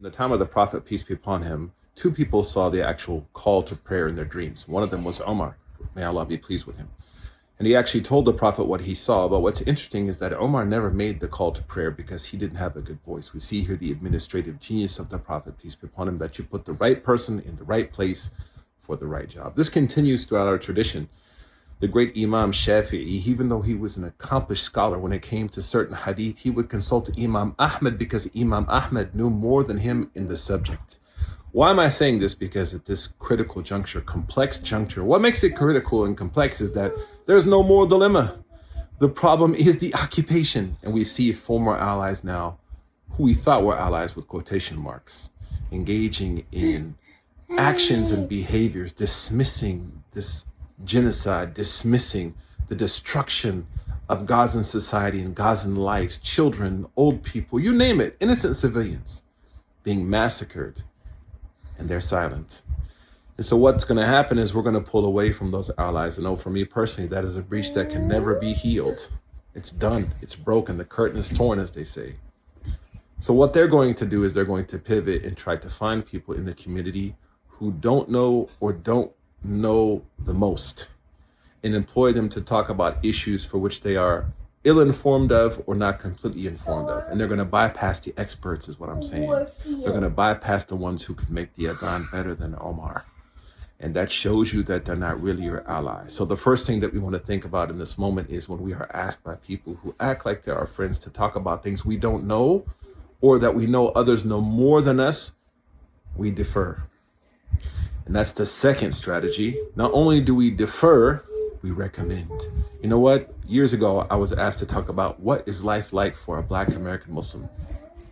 In the time of the Prophet, peace be upon him, two people saw the actual call to prayer in their dreams. One of them was Omar, may Allah be pleased with him. And he actually told the Prophet what he saw. But what's interesting is that Omar never made the call to prayer because he didn't have a good voice. We see here the administrative genius of the Prophet, peace be upon him, that you put the right person in the right place for the right job. This continues throughout our tradition. The great Imam Shafi'i, even though he was an accomplished scholar, when it came to certain hadith, he would consult Imam Ahmad because Imam Ahmad knew more than him in the subject. Why am I saying this? Because at this critical juncture, complex juncture, what makes it critical and complex is that there's no more dilemma. The problem is the occupation. And we see former allies now, who we thought were allies with quotation marks, engaging in actions and behaviors, dismissing this genocide, dismissing the destruction of Gazan society and Gazan lives, children, old people, you name it, innocent civilians being massacred, and they're silent. And so what's going to happen is we're going to pull away from those allies. And for me personally, that is a breach that can never be healed. It's done. It's broken. The curtain is torn, as they say. So what they're going to do is they're going to pivot and try to find people in the community who don't know or don't know the most, and employ them to talk about issues for which they are ill-informed of or not completely informed of. And they're going to bypass the experts, is what I'm saying. They're going to bypass the ones who could make the adhan better than Omar. And that shows you that they're not really your allies. So the first thing that we want to think about in this moment is when we are asked by people who act like they're our friends to talk about things we don't know, or that we know others know more than us, we defer. And that's the second strategy. Not only do we defer, we recommend. You know what? Years ago, I was asked to talk about what is life like for a Black American Muslim.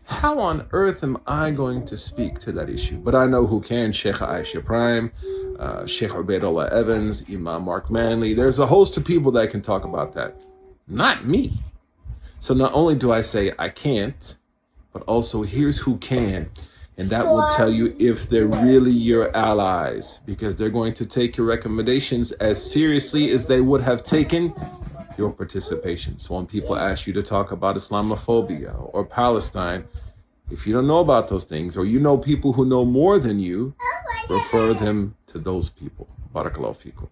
How on earth am I going to speak to that issue? But I know who can. Sheikh Aisha Prime, Sheikh Ubaidullah Evans, Imam Mark Manley. There's a host of people that can talk about that. Not me. So not only do I say I can't, but also here's who can. And that will tell you if they're really your allies, because they're going to take your recommendations as seriously as they would have taken your participation. So when people ask you to talk about Islamophobia or Palestine, if you don't know about those things, or you know people who know more than you, refer them to those people. Barakallahu feekum.